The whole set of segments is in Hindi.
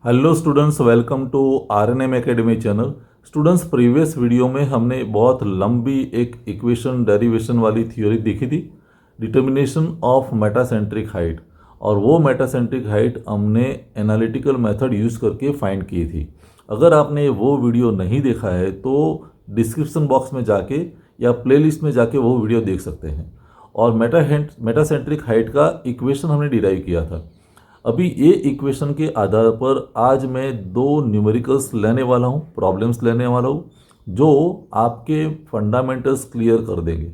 Hello students, welcome to RNM academy channel. Students, previous video में हमने बहुत लंबी एक इक्वेशन डेरिवेशन वाली थ्योरी देखी थी, डिटर्मिनेशन ऑफ मेटासेंट्रिक हाइट। और वो मेटासेंट्रिक हाइट हमने एनालिटिकल मेथड यूज़ करके फाइंड की थी। अगर आपने वो वीडियो नहीं देखा है तो डिस्क्रिप्शन बॉक्स में जाके या प्लेलिस्ट में जाके वो वीडियो देख सकते हैं। और मेटासेंट्रिक हाइट का इक्वेशन हमने डिराइव किया था। अभी ये इक्वेशन के आधार पर आज मैं दो न्यूमेरिकल्स लेने वाला हूँ, प्रॉब्लम्स लेने वाला हूँ जो आपके फंडामेंटल्स क्लियर कर देंगे।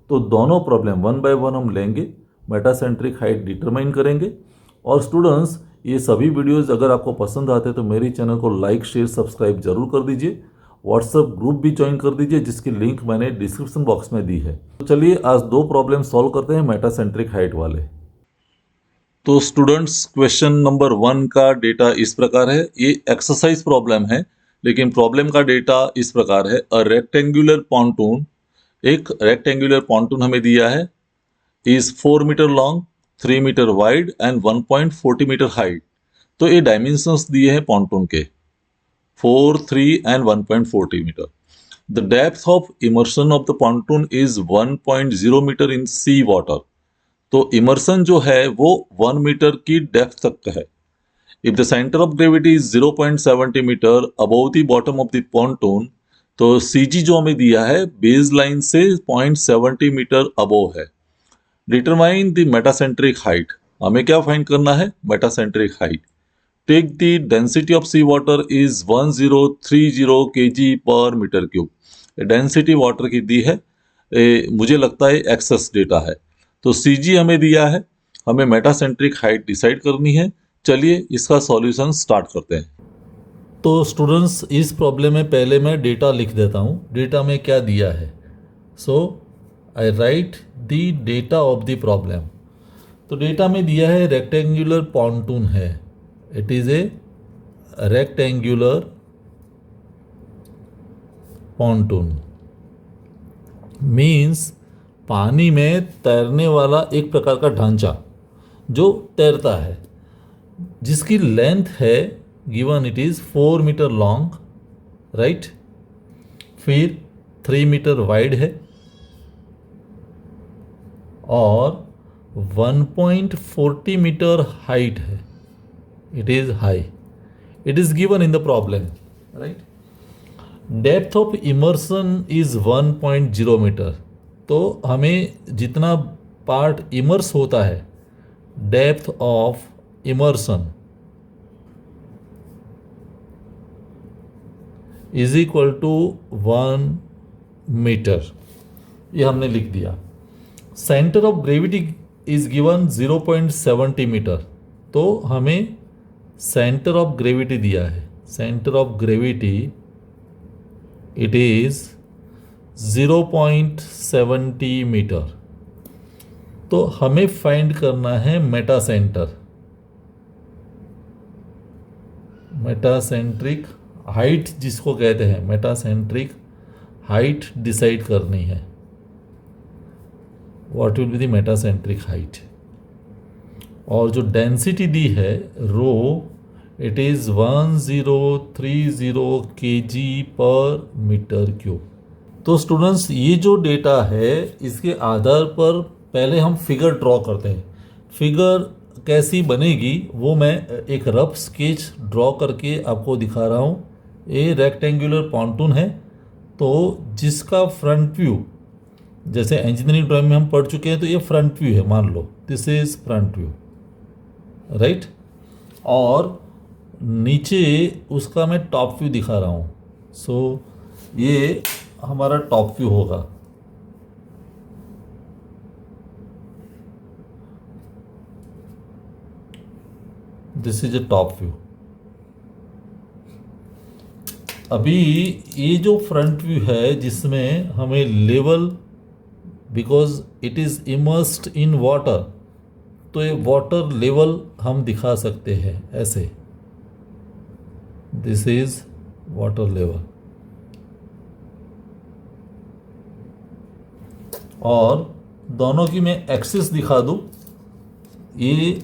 तो दोनों प्रॉब्लम वन बाय वन हम लेंगे, मेटासेंट्रिक हाइट डिटरमाइन करेंगे। और स्टूडेंट्स, ये सभी वीडियोस अगर आपको पसंद आते हैं तो मेरे चैनल को लाइक शेयर सब्सक्राइब जरूर कर दीजिए। व्हाट्सएप ग्रुप भी ज्वाइन कर दीजिए जिसकी लिंक मैंने डिस्क्रिप्शन बॉक्स में दी है। तो चलिए आज दो प्रॉब्लम सॉल्व करते हैं मेटासेंट्रिक हाइट वाले। तो स्टूडेंट्स, क्वेश्चन नंबर 1 का डेटा इस प्रकार है। ये एक्सरसाइज प्रॉब्लम है, लेकिन प्रॉब्लम का डेटा इस प्रकार है। अ रेक्टेंगुलर पॉन्टून, एक रेक्टेंगुलर पॉन्टून हमें दिया है, is 4 metre long, 3 metre wide and 1.40 metre height. तो ये डायमेंशंस दिए हैं पॉन्टून के, 4, 3 and 1.40 metre. The depth of immersion of the pontoon is 1.0 metre in sea water. तो इमर्सन जो है वो 1 मीटर की डेप्थ तक का है। If the centre of gravity is 0.70 metre above the bottom of the pontoon, तो सीजी जो हमें दिया है बेस लाइन से 0.70 मीटर अबव है। डिटरमाइन द मेटासेंट्रिक हाइट, हमें क्या फाइंड करना है? Metacentric height. Take the density of sea water is 1030 kg पर मीटर क्यूब। डेंसिटी वाटर की दी है, मुझे लगता है एक्सेस डेटा है। तो सी जी हमें दिया है, हमें मेटासेंट्रिक हाइट डिसाइड करनी है। चलिए इसका सॉल्यूशन स्टार्ट करते हैं। तो स्टूडेंट्स, इस प्रॉब्लम में पहले मैं डेटा लिख देता हूँ। डेटा में क्या दिया है? So I write the data of the problem. तो डेटा में दिया है रेक्टेंगुलर पॉन्टून है। It is a rectangular pontoon means पानी में तैरने वाला एक प्रकार का ढांचा जो तैरता है, जिसकी लेंथ है given it is 4 metre long, right. फिर 3 मीटर वाइड है और 1.40 मीटर हाइट है। It is high, it is given in the problem, right. Depth of immersion is 1.0 metre. तो हमें जितना पार्ट इमर्स होता है, depth of immersion is equal to 1 metre, ये हमने लिख दिया। Centre of gravity is given 0.70 metre. तो हमें सेंटर ऑफ ग्रेविटी दिया है। Centre of gravity it is 0.70 metre. तो हमें फाइंड करना है मेटा सेंटर, मेटासेंट्रिक हाइट जिसको कहते हैं, मेटासेंट्रिक हाइट डिसाइड करनी है। What will be the metacentric height? और जो डेंसिटी दी है रो, इट इज़ 1030 kg पर मीटर क्यूब। तो स्टूडेंट्स, ये जो डेटा है इसके आधार पर पहले हम फिगर ड्रॉ करते हैं। फिगर कैसी बनेगी वो मैं एक रफ स्केच ड्रॉ करके आपको दिखा रहा हूँ। ये रेक्टेंगुलर पॉन्टून है, तो जिसका फ्रंट व्यू, जैसे इंजीनियरिंग ड्राइंग में हम पढ़ चुके हैं, तो ये फ्रंट व्यू है, मान लो this is front view, right. और नीचे उसका मैं टॉप व्यू दिखा रहा हूँ। सो ये हमारा टॉप व्यू होगा। This is a top view. अभी ये जो फ्रंट व्यू है जिसमें हमें level, because it is immersed in water, तो ये वाटर लेवल हम दिखा सकते हैं ऐसे, दिस इज वाटर लेवल। और दोनों की मैं एक्सिस दिखा दूं, ये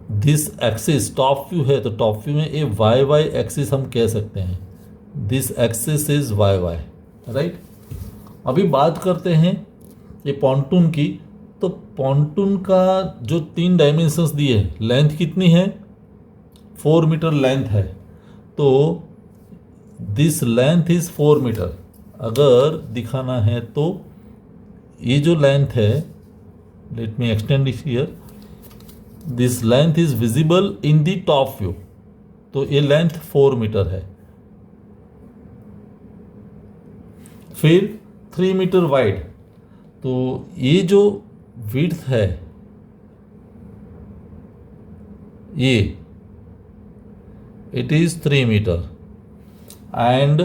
दिस एक्सिस टॉप व्यू है, तो टॉप व्यू में ये वाई वाई एक्सिस हम कह सकते हैं, this axis is Y Y, right. अभी बात करते हैं ये पॉन्टून की। तो पॉन्टून का जो 3 डायमेंशंस दिए हैं, लेंथ कितनी है, 4 मीटर लेंथ है, तो दिस लेंथ इज 4 मीटर। अगर दिखाना है तो ये जो लेंथ है, let me extend it here, this length is visible in the top view, तो ये लेंथ 4 मीटर है। फिर 3 मीटर वाइड, तो ये जो विड्थ है ये it is 3 metre and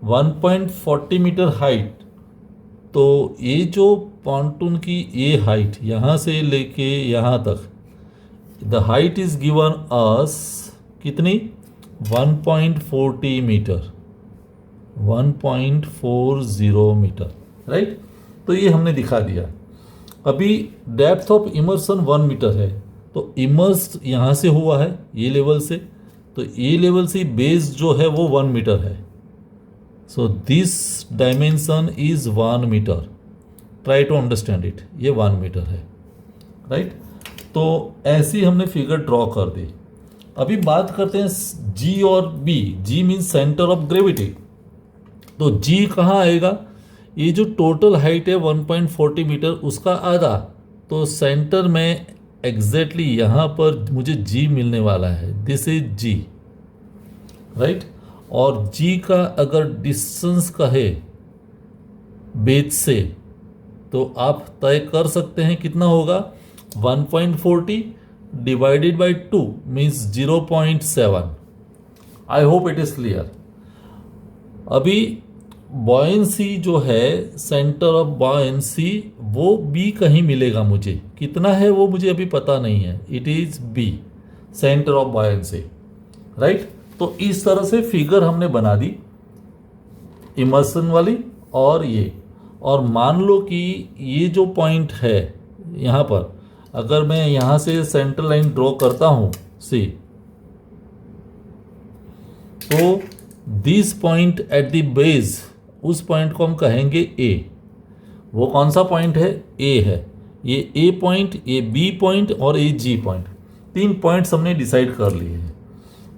1.40 metre height. तो ये जो पॉन्टून की ये हाइट यहाँ से लेके यहाँ तक, the height is given us कितनी, 1.40 मीटर, 1.40 मीटर, राइट। तो ये हमने दिखा दिया। अभी डेप्थ ऑफ इमर्सन 1 मीटर है, तो इमर्स यहाँ से हुआ है ये लेवल से, तो ये लेवल से बेस जो है वो 1 मीटर है। So this dimension is 1 metre, try to understand it, ये 1 मीटर है, राइट। तो ऐसी हमने फिगर ड्रॉ कर दी। अभी बात करते हैं जी और B. G means centre of gravity, तो जी कहाँ आएगा, ये जो टोटल हाइट है 1.40 मीटर उसका आधा, तो सेंटर में एग्जैक्टली यहाँ पर मुझे जी मिलने वाला है, दिस इज जी, राइट। और जी का अगर डिस्टेंस कहे बेस से, तो आप तय कर सकते हैं कितना होगा, 1.40 divided by 2 means 0.7। I hope it is clear. अभी बॉयंसी जो है, सेंटर ऑफ बॉयंसी, वो बी कहीं मिलेगा मुझे, कितना है वो मुझे अभी पता नहीं है, it is B, centre of buoyancy, right. तो इस तरह से फिगर हमने बना दी इमर्सन वाली और ये। और मान लो कि ये जो पॉइंट है यहाँ पर, अगर मैं यहाँ से सेंटर लाइन ड्रॉ करता हूँ सी, तो this point at the base, उस पॉइंट को हम कहेंगे ए। वो कौन सा पॉइंट है, ए है। ये ए पॉइंट, ये बी पॉइंट और ये जी पॉइंट, 3 पॉइंट्स हमने डिसाइड कर लिए हैं।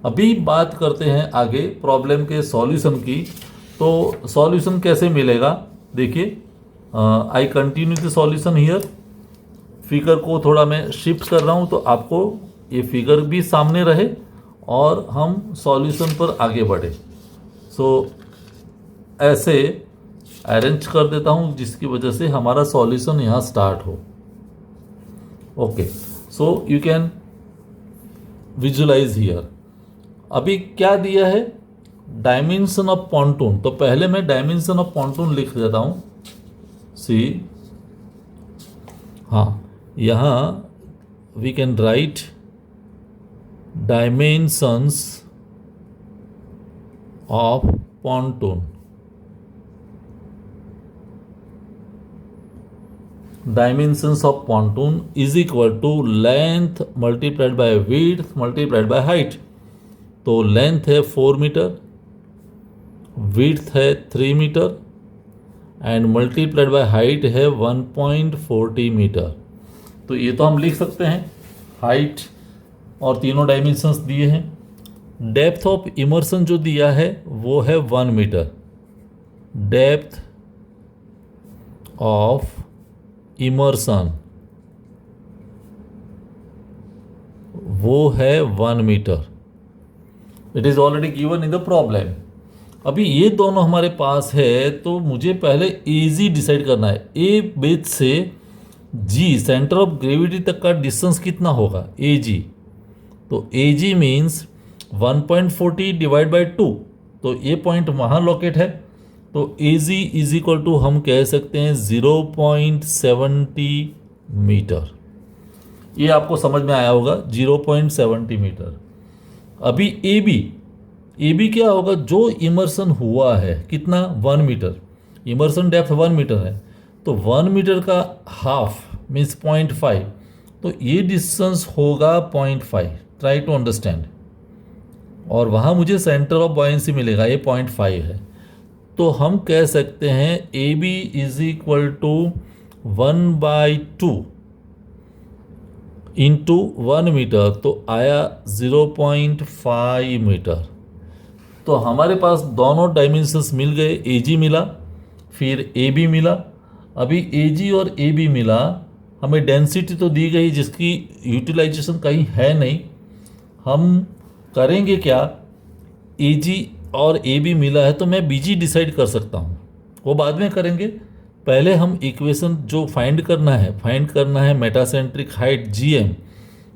अभी बात करते हैं आगे प्रॉब्लम के सॉल्यूशन की। तो सॉल्यूशन कैसे मिलेगा, देखिए, I continue the solution here. Figure को थोड़ा मैं शिफ्ट कर रहा हूँ तो आपको ये फिगर भी सामने रहे और हम सॉल्यूशन पर आगे बढ़े। सो ऐसे अरेंज कर देता हूँ जिसकी वजह से हमारा सॉल्यूशन यहाँ स्टार्ट हो। Okay, so you can visualise here. अभी क्या दिया है, डायमेंशन ऑफ पॉन्टून। तो पहले मैं डायमेंशन ऑफ पॉन्टून लिख देता हूँ, सी, हाँ, यहाँ we can write dimensions of pontoon. Dimensions of pontoon is equal to length multiplied by width multiplied by height. तो लेंथ है 4 मीटर, विड्थ है 3 metre and multiplied by height है 1.40 मीटर। तो ये तो हम लिख सकते हैं, हाइट और तीनों डायमेंशंस दिए हैं। डेप्थ ऑफ इमर्सन जो दिया है वो है 1 मीटर, डेप्थ ऑफ इमर्सन वो है 1 metre. It is already given in the problem. अभी ये दोनों हमारे पास है, तो मुझे पहले ए जी डिसाइड करना है। ए बेस से जी, सेंटर ऑफ ग्रेविटी तक का डिस्टेंस कितना होगा, ए जी। तो ए जी मीन्स 1.40 डिवाइड बाई 2, तो ये पॉइंट वहाँ लोकेट है, तो ए जी इज इक्वल टू हम कह सकते हैं 0.70 मीटर। ये आपको समझ में आया होगा, 0.70 मीटर। अभी ए बी क्या होगा, जो इमर्सन हुआ है कितना, 1 मीटर, इमर्सन डेप्थ 1 मीटर है, तो 1 मीटर का हाफ मीन्स 0.5, तो ये डिस्टेंस होगा 0.5, ट्राई टू अंडरस्टैंड। और वहाँ मुझे सेंटर ऑफ बॉयंसी मिलेगा, ये 0.5 है। तो हम कह सकते हैं A B is equal to 1/2 into 1 metre, तो आया 0.5 मीटर। तो हमारे पास दोनों डायमेंशंस मिल गए, ए जी मिला, फिर ए बी मिला। अभी ए जी और ए बी मिला, हमें डेंसिटी तो दी गई जिसकी यूटिलाइजेशन कहीं है नहीं। हम करेंगे क्या, ए जी और ए बी मिला है तो मैं बी जी डिसाइड कर सकता हूँ, वो बाद में करेंगे। पहले हम इक्वेशन जो फाइंड करना है मेटासेंट्रिक हाइट जी एम।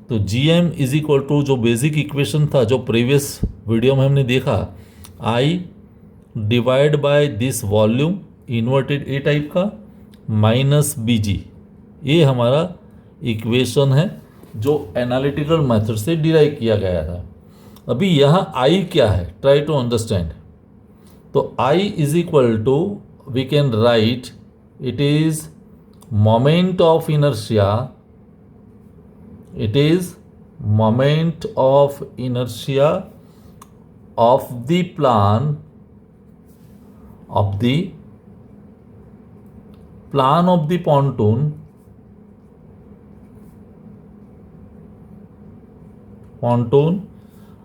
तो G M is equal to जो बेसिक इक्वेशन था जो प्रीवियस वीडियो में हमने देखा, I divide by this volume inverted A type का माइनस बी जी। ये हमारा इक्वेशन है जो एनालिटिकल मेथड से डिराइव किया गया था। अभी यहाँ आई क्या है, ट्राई टू अंडरस्टैंड। तो I is equal to, we can write, it is moment of inertia, it is moment of inertia of the plan of the pontoon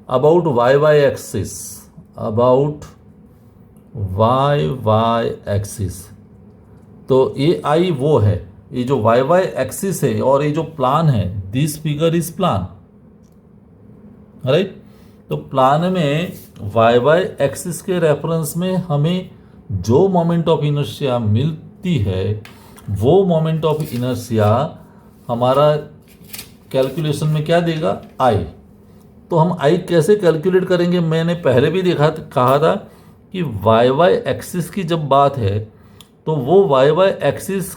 about y axis, तो ये आई वो है, ये जो वाई वाई एक्सिस है और ये जो प्लान है, this figure is plan, right. तो प्लान में वाई वाई एक्सिस के रेफरेंस में हमें जो मोमेंट ऑफ इनर्शिया मिलती है वो मोमेंट ऑफ इनर्शिया हमारा कैलकुलेशन में क्या देगा, आई। तो हम आई कैसे कैलकुलेट करेंगे, मैंने पहले भी कहा था कि वाई वाई एक्सिस की जब बात है तो वो वाई वाई एक्सिस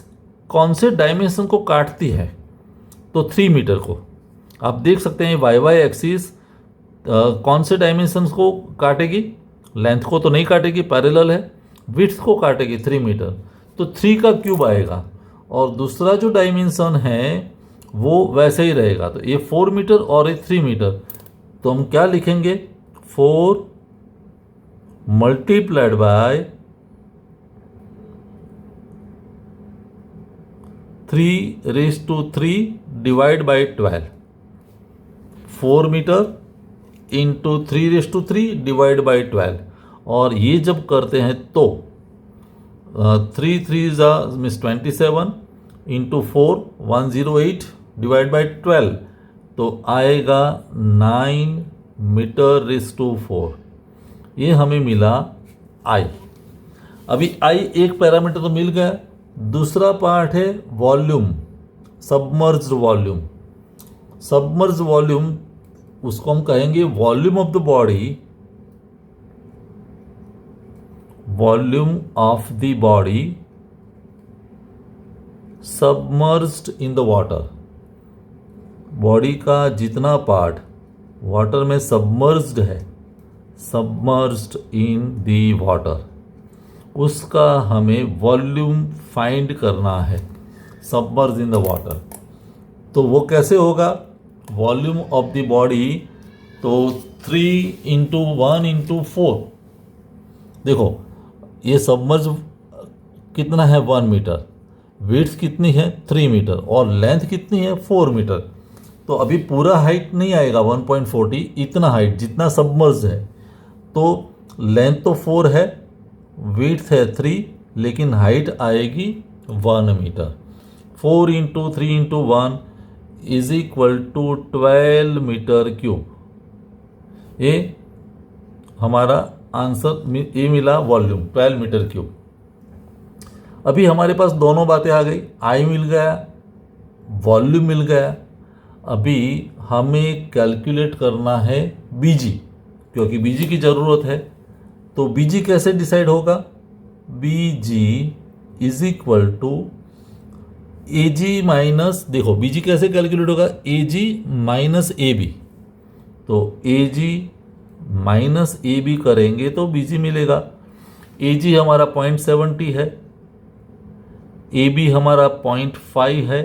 कौन से डायमेंशन को काटती है, तो 3 मीटर को। आप देख सकते हैं वाई वाई एक्सिस कौन से डायमेंशंस को काटेगी, लेंथ को तो नहीं काटेगी, पैरेलल है, विड्थ को काटेगी 3 मीटर, तो 3 का क्यूब आएगा। और दूसरा जो डायमेंशन है वो वैसे ही रहेगा, तो ये 4 मीटर और ये 3 मीटर। तो हम क्या लिखेंगे, 4 multiplied by 3³ divide by 12, 4 metre into 3³ divide by 12। और ये जब करते हैं तो 3 3 मीन्स 27 इंटू 4 108 डिवाइड बाई 12, तो आएगा 9 मीटर/4। ये हमें मिला आई। अभी आई एक पैरामीटर तो मिल गया, दूसरा पार्ट है volume, submerged volume. Submerged volume उसको हम कहेंगे volume of the body, volume of the body submerged in the water. Body का जितना पार्ट वाटर में सबमर्ज्ड है, सबमर्ज्ड इन दी वाटर, उसका हमें वॉल्यूम फाइंड करना है, सबमर्ज इन द वाटर। तो वो कैसे होगा, वॉल्यूम ऑफ द बॉडी, तो 3 × 1 × 4। देखो ये सबमर्ज कितना है, 1 मीटर, विड्थ कितनी है 3 मीटर, और लेंथ कितनी है 4 मीटर। तो अभी पूरा हाइट नहीं आएगा 1.40, इतना हाइट जितना सबमर्ज है। तो लेंथ तो 4 है, विड्थ है 3, लेकिन हाइट आएगी 1 metre. 4 × 3 × 1 is equal to 12 metre cube. ये हमारा आंसर ये मिला, वॉल्यूम 12 मीटर क्यूब। अभी हमारे पास दोनों बातें आ गई, आई मिल गया, वॉल्यूम मिल गया। अभी हमें कैलकुलेट करना है बीजी, क्योंकि बीजी की ज़रूरत है। तो बीजी कैसे डिसाइड होगा, BG is equal to A G minus, देखो बीजी कैसे कैलकुलेट होगा, ए जी माइनस ए बी। तो ए जी माइनस ए बी करेंगे तो बीजी मिलेगा। ए जी हमारा 0.70 है, ए बी हमारा 0.5 है,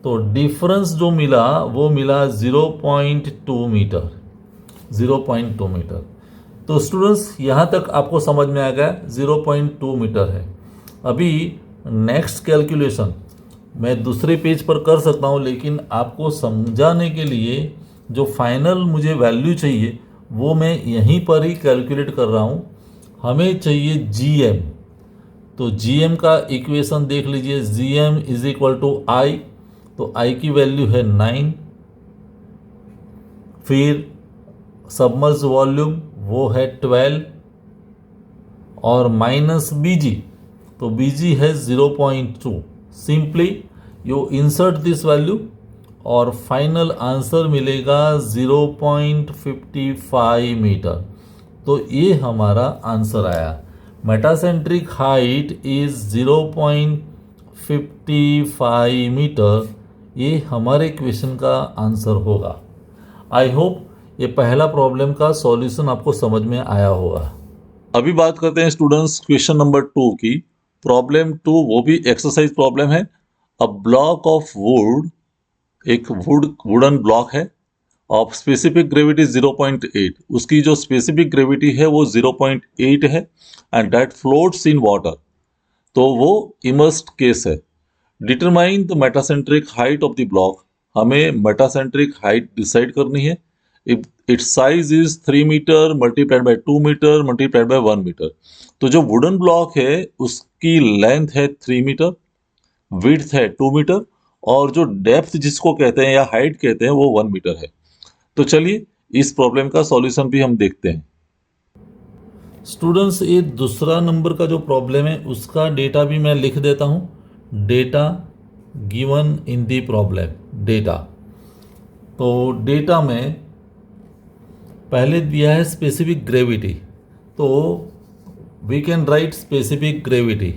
तो डिफरेंस जो मिला वो मिला 0.2 मीटर, 0.2 मीटर। तो स्टूडेंट्स यहाँ तक आपको समझ में आ गया 0.2 मीटर है। अभी नेक्स्ट कैलकुलेशन मैं दूसरे पेज पर कर सकता हूँ, लेकिन आपको समझाने के लिए जो फाइनल मुझे वैल्यू चाहिए वो मैं यहीं पर ही कैलकुलेट कर रहा हूँ। हमें चाहिए GM, तो GM का इक्वेशन देख लीजिए, GM is equal to I, तो I की वैल्यू है 9। फिर सबमर्ज वॉल्यूम वो है 12 और माइनस BG, तो BG है 0.2। Simply you insert this value और फाइनल आंसर मिलेगा 0.55 मीटर। तो ये हमारा आंसर आया। Metacentric height is 0.55 metre. ये हमारे क्वेश्चन का आंसर होगा। आई होप ये पहला प्रॉब्लम का सॉल्यूशन आपको समझ में आया होगा। अभी बात करते हैं स्टूडेंट्स क्वेश्चन नंबर 2 की। प्रॉब्लम 2 वो भी एक्सरसाइज प्रॉब्लम है। अ ब्लॉक ऑफ वुड, एक वुडन ब्लॉक है ऑफ स्पेसिफिक ग्रेविटी 0.8, उसकी जो स्पेसिफिक ग्रेविटी है वो 0.8 है and that floats in water, तो वो इमर्स्ड केस है। Determine the metacentric height of the block, हमें मेटासेंट्रिक हाइट डिसाइड करनी है। Its size is 3 metre multiplied by 2 metre multiplied by 1 metre. तो जो वुडन ब्लॉक है उसकी लेंथ है 3 मीटर, विड्थ है 2 मीटर और जो डेप्थ जिसको कहते हैं या हाइट कहते हैं वो 1 मीटर है। तो चलिए इस प्रॉब्लम का सॉल्यूशन भी हम देखते हैं। स्टूडेंट्स ये दूसरा नंबर का जो प्रॉब्लम है उसका डेटा भी मैं लिख देता हूँ। Data given in the problem, data. तो डेटा में पहले दिया है स्पेसिफिक ग्रेविटी, तो we can write specific gravity.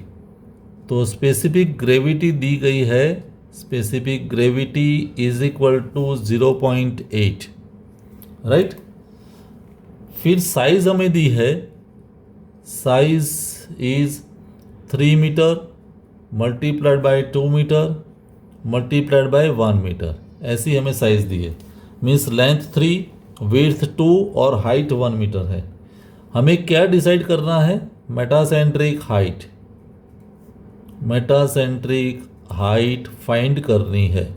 तो स्पेसिफिक ग्रेविटी दी गई है, specific gravity is equal to 0.8, right. फिर साइज हमें दी है, size is 3 metre multiplied by 2 metre multiplied by 1 metre, ऐसी हमें साइज दी है। मीन्स लेंथ 3, विड्थ 2 और हाइट 1 मीटर है। हमें क्या डिसाइड करना है? Metacentric height, metacentric height find करनी है।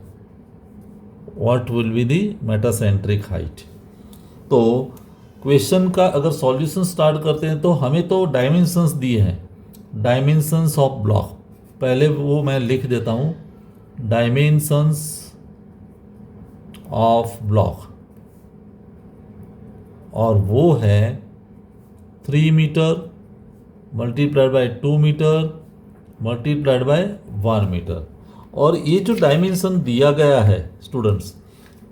What will be the metacentric height? तो क्वेश्चन का अगर सॉल्यूशन स्टार्ट करते हैं तो हमें तो डायमेंशंस दिए हैं, डायमेंशंस ऑफ ब्लॉक। पहले वो मैं लिख देता हूँ, डायमेंशंस ऑफ ब्लॉक, और वो है 3 metre multiplied by 2 metre multiplied by 1 metre. और ये जो डायमेंशन दिया गया है स्टूडेंट्स,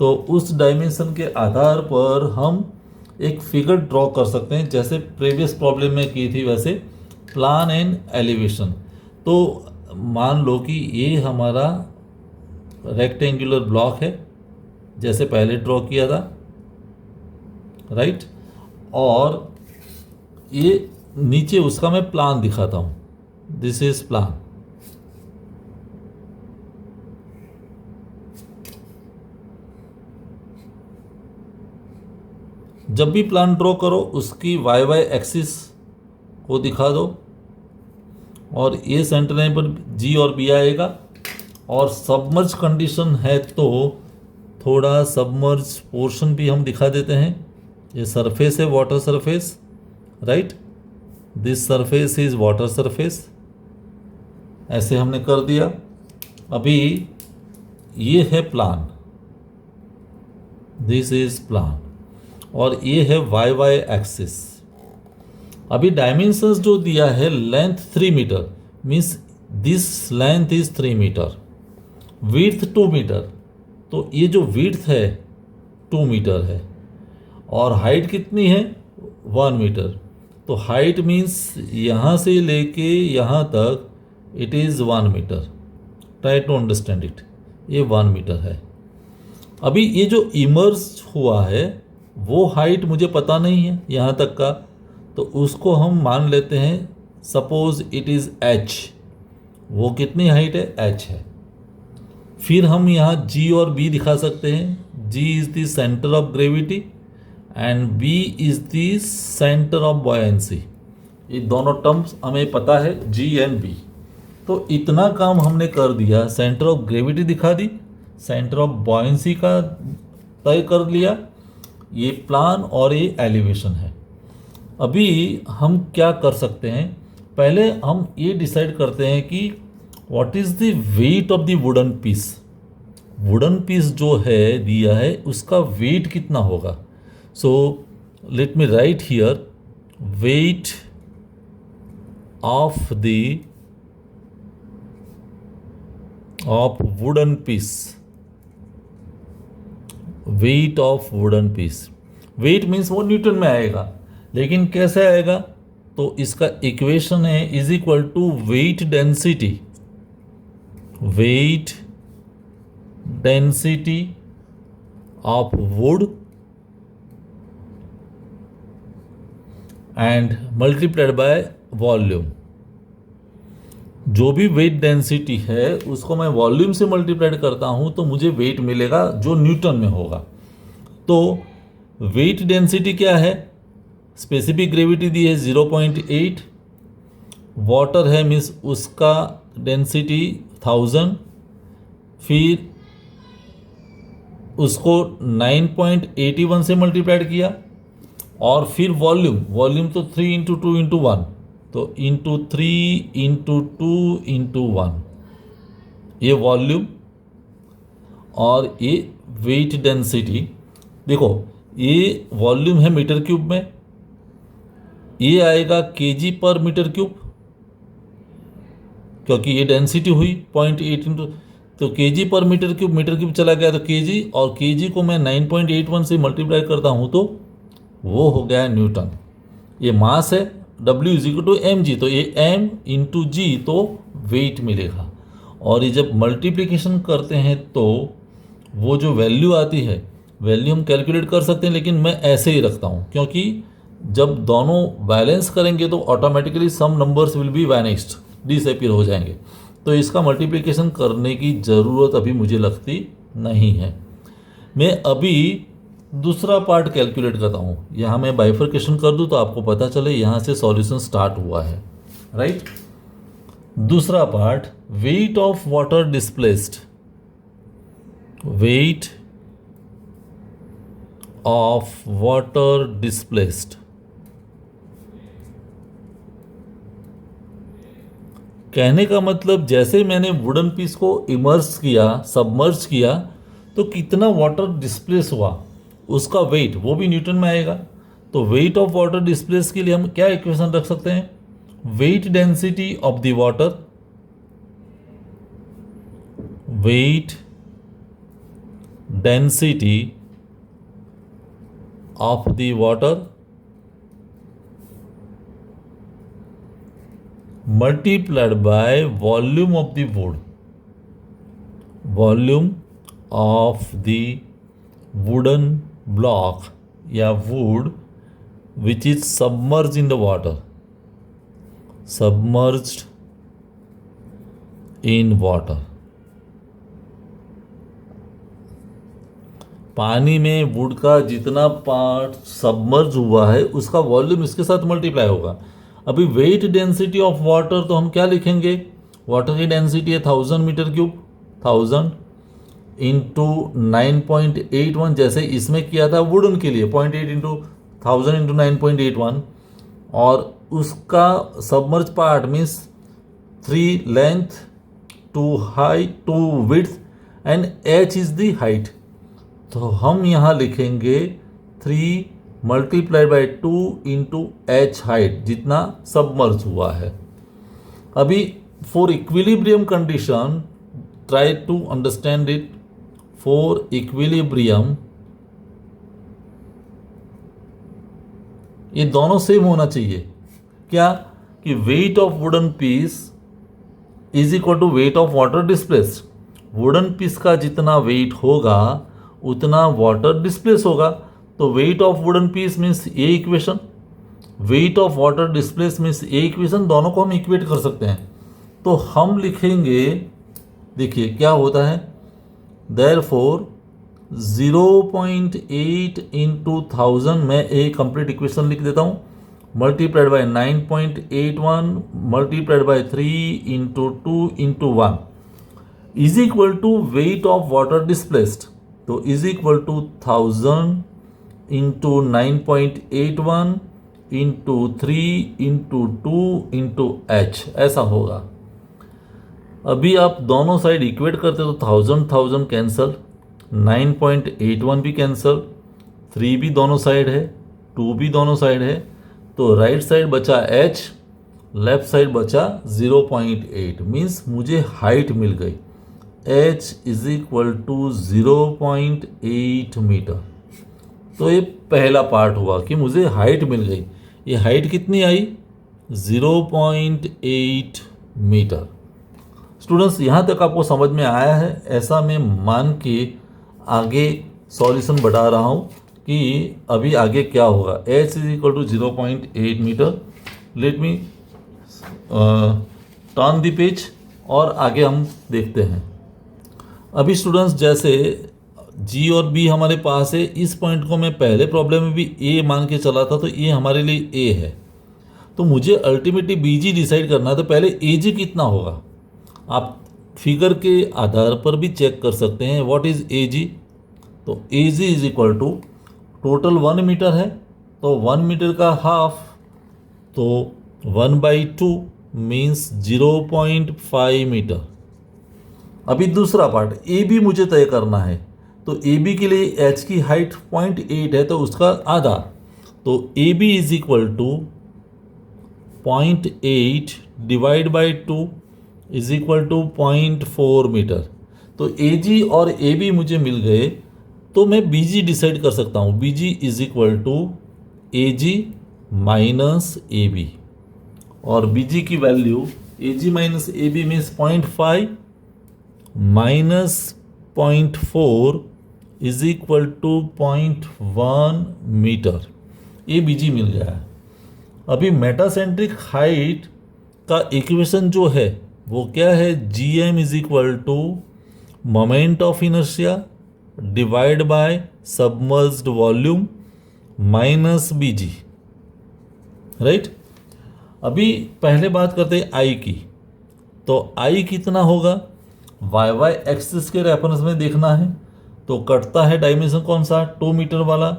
तो उस डायमेंशन के आधार पर हम एक फिगर ड्रॉ कर सकते हैं, जैसे प्रीवियस प्रॉब्लम में की थी वैसे, प्लान एंड एलिवेशन। तो मान लो कि ये हमारा रेक्टेंगुलर ब्लॉक है जैसे पहले ड्रॉ किया था, राइट। और ये नीचे उसका मैं प्लान दिखाता हूँ, दिस इज प्लान। जब भी प्लान ड्रॉ करो उसकी वाई एक्सिस को दिखा दो, और ये सेंटर लाइन पर जी और बी आएगा। और सबमर्ज कंडीशन है तो थोड़ा सबमर्ज पोर्शन भी हम दिखा देते हैं। ये सरफेस है, water surface, right. This surface is water surface, ऐसे हमने कर दिया। अभी ये है प्लान, दिस इज प्लान, और ये है वाई एक्सिस। अभी डायमेंशंस जो दिया है, length 3 metre, means this length is 3 metre, width 2 metre, तो ये जो विड्थ है 2 मीटर है, और हाइट कितनी है 1 मीटर। तो हाइट मीन्स यहाँ से लेके यहाँ तक it is 1 metre. Try to understand it, ये 1 मीटर है। अभी ये जो इमर्ज हुआ है वो हाइट मुझे पता नहीं है यहाँ तक का, तो उसको हम मान लेते हैं, सपोज इट इज़ h। वो कितनी हाइट है? h है। फिर हम यहाँ G और B दिखा सकते हैं। G is the centre of gravity and B is the centre of buoyancy. ये दोनों टर्म्स हमें पता है, G एंड B। तो इतना काम हमने कर दिया, सेंटर ऑफ ग्रेविटी दिखा दी, सेंटर ऑफ बॉयंसी का तय कर लिया, ये प्लान और ये एलिवेशन है। अभी हम क्या कर सकते हैं, पहले हम ये डिसाइड करते हैं कि what is the weight of the wooden piece. Wooden piece जो है दिया है उसका वेट कितना होगा। So let me write here weight of wooden piece, weight of wooden piece. Weight means वो न्यूटन में आएगा, लेकिन कैसे आएगा, तो इसका इक्वेशन है is equal to weight density, weight density of wood and multiplied by volume. जो भी वेट डेंसिटी है उसको मैं वॉल्यूम से मल्टीप्लाइड करता हूं तो मुझे वेट मिलेगा जो न्यूटन में होगा। तो वेट डेंसिटी क्या है, स्पेसिफिक ग्रेविटी दी है 0.8, वाटर है मीन्स उसका डेंसिटी 1000, फिर उसको 9.81 से मल्टीप्लाइड किया, और फिर वॉल्यूम तो 3 इंटू 2 इंटू 1, तो इंटू 3 इंटू 2 इंटू 1, ये वॉल्यूम और ये वेट डेंसिटी। देखो ये वॉल्यूम है मीटर क्यूब में, ये आएगा केजी पर मीटर क्यूब, क्योंकि ये डेंसिटी हुई 0.8 इंटू, तो केजी पर मीटर क्यूब चला गया तो केजी, और केजी को मैं 9.81 से मल्टीप्लाई करता हूँ तो वो हो गया न्यूटन। ये मास है, W is equal to mg, तो ये m इंटू जी तो वेट मिलेगा। और ये जब मल्टीप्लिकेशन करते हैं तो वो जो वैल्यू आती है, वैल्यू हम कैलकुलेट कर सकते हैं, लेकिन मैं ऐसे ही रखता हूँ, क्योंकि जब दोनों बैलेंस करेंगे तो automatically some numbers will be vanished, disappear हो जाएंगे। तो इसका मल्टीप्लिकेशन करने की ज़रूरत अभी मुझे लगती नहीं है। मैं अभी दूसरा पार्ट कैलकुलेट करता हूँ। यहाँ मैं बाइफर्केशन कर दूँ तो आपको पता चले यहाँ से सॉल्यूशन स्टार्ट हुआ है, राइट। दूसरा part, wait of water displaced, wait of water displaced. कहने का मतलब जैसे मैंने वुडन पीस को इमर्स किया, सबमर्ज किया, तो कितना वाटर डिस्प्लेस हुआ उसका वेट वो भी न्यूटन में आएगा। तो वेट ऑफ वाटर डिस्प्लेस के लिए हम क्या इक्वेशन रख सकते हैं, wait density of the water, wait density of the water multiplied by volume of the wood, volume of the wooden block या wood which is submerged in the water, submerged in water। पानी में वुड का जितना पार्ट सबमर्ज हुआ है उसका वॉल्यूम इसके साथ मल्टीप्लाई होगा। अभी वेट डेंसिटी ऑफ वाटर तो हम क्या लिखेंगे, वाटर की डेंसिटी है 1000 मीटर क्यूब, 1000 इंटू 9.81, जैसे इसमें किया था वुडन के लिए 0.8 इंटू 1000 इंटू 9.81, और उसका submerge part means 3 length 2 height 2 width and h is the height. तो हम यहाँ लिखेंगे 3 multiply by 2 into H height, जितना सबमर्ज हुआ है। अभी for equilibrium condition, try to understand it, for equilibrium ये दोनों सेम होना चाहिए। क्या कि weight of wooden piece is equal to weight of water displaced. Wooden piece का जितना वेट होगा उतना वाटर डिस्प्लेस होगा। तो weight of wooden piece means ये equation, weight of water displace means ये इक्वेशन, दोनों को हम इक्वेट कर सकते हैं। तो हम लिखेंगे, देखिए क्या होता है, देयरफॉर 0.8 इंटू 1000, मैं एक कंप्लीट इक्वेशन लिख देता हूँ, multiplied by 9.81 multiplied by 3 into 2 into 1 is equal to weight of water displaced. तो is equal to 1000 into 9.81 into 3 into 2 into H, ऐसा होगा। अभी आप दोनों साइड इक्वेट करते तो 1000 कैंसल, 9.81 भी कैंसल, 3 भी दोनों साइड है, 2 भी दोनों साइड है, तो राइट साइड बचा h, लेफ्ट साइड बचा 0.8, मीन्स मुझे हाइट मिल गई, h is equal to 0.8 metre. तो ये पहला पार्ट हुआ कि मुझे हाइट मिल गई। ये हाइट कितनी आई? 0.8 मीटर। स्टूडेंट्स, यहाँ तक आपको समझ में आया है? ऐसा मैं मान के आगे सॉल्यूशन बढ़ा रहा हूँ कि अभी आगे क्या होगा। h is equal to 0.8 metre. Let me turn the page और आगे हम देखते हैं। अभी स्टूडेंट्स, जैसे g और b हमारे पास है, इस पॉइंट को मैं पहले प्रॉब्लम में भी a मान के चला था, तो ये हमारे लिए a है। तो मुझे अल्टीमेटली bg डिसाइड करना है, तो पहले aj कितना होगा आप फिगर के आधार पर भी चेक कर सकते हैं। What is AG? तो AG is equal to total 1 metre है, तो 1 मीटर का हाफ, तो 1/2 मीन्स 0.5 मीटर। अभी दूसरा पार्ट AB मुझे तय करना है, तो AB के लिए H की हाइट 0.8 है, तो उसका आधा, तो AB is equal to 0.8 divide by 2 is equal to 0.4 metre. तो AG और AB मुझे मिल गए, तो मैं BG डिसाइड कर सकता हूँ। BG is equal to AG minus AB, और BG की value AG minus AB means 0.5 minus 0.4 is equal to 0.1 metre. ये BG मिल गया है। अभी मेटासेंट्रिक हाइट का इक्वेशन जो है वो क्या है? GM is equal to moment of inertia divide by submerged volume minus BG, right. अभी पहले बात करते हैं I की, तो I कितना होगा? YY एक्सिस के रेफरेंस में देखना है, तो कटता है डायमेंशन कौन सा? 2 मीटर वाला,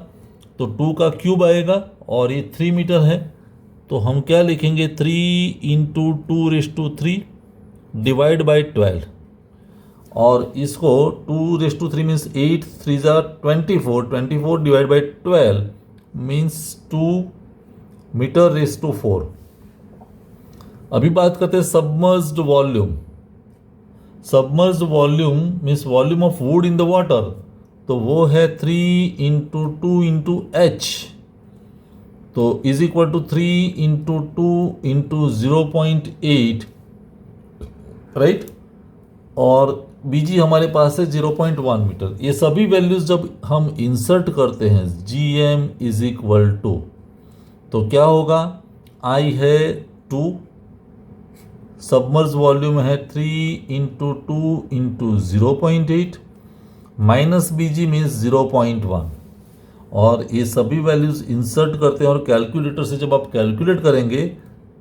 तो 2 का क्यूब आएगा, और ये 3 मीटर है, तो हम क्या लिखेंगे? 3 इंटू 2⁻³ डिवाइड बाई 12, और इसको 2⁻³ means 8 3 24 divide by 12 means 2 metre. अभी बात करते हैं submerged volume. Submerged volume means volume of wood in the water, तो वो है 3 इंटू 2 इंटू एच, तो is equal to 3 into 2 into 0.8, right. और BG हमारे पास है 0.1 मीटर। ये सभी वैल्यूज जब हम इंसर्ट करते हैं, GM इज इक्वल टू, तो क्या होगा? I है 2, सबमर्ज वॉल्यूम है 3 into 2 into 0.8 minus BG means 0.1, और ये सभी वैल्यूज इंसर्ट करते हैं, और कैलकुलेटर से जब आप कैलकुलेट करेंगे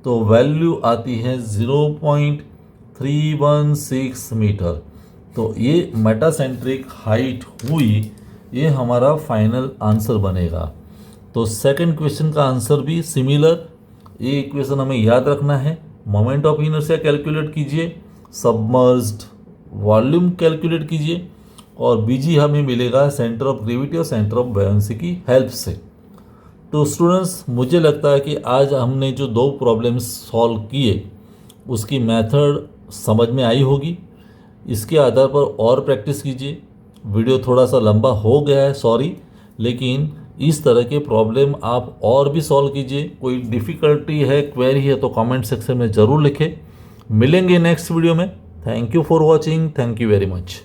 तो वैल्यू आती है 0.316 मीटर। तो ये मेटासेंट्रिक हाइट हुई, ये हमारा फाइनल आंसर बनेगा। तो सेकंड क्वेश्चन का आंसर भी सिमिलर, ये इक्वेशन हमें याद रखना है। मोमेंट ऑफ इनर्शिया कैलकुलेट कीजिए, सबमर्ज्ड वॉल्यूम कैलकुलेट कीजिए, और BG हमें मिलेगा सेंटर ऑफ ग्रेविटी और सेंटर ऑफ बायोंसी की हेल्प से। तो स्टूडेंट्स, मुझे लगता है कि आज हमने जो 2 प्रॉब्लम्स सॉल्व किए उसकी मेथड समझ में आई होगी। इसके आधार पर और प्रैक्टिस कीजिए। वीडियो थोड़ा सा लंबा हो गया है, सॉरी, लेकिन इस तरह के प्रॉब्लम आप और भी सॉल्व कीजिए। कोई डिफ़िकल्टी है, क्वेरी है, तो कमेंट सेक्शन में ज़रूर लिखें। मिलेंगे नेक्स्ट वीडियो में। Thank you for watching. Thank you very much.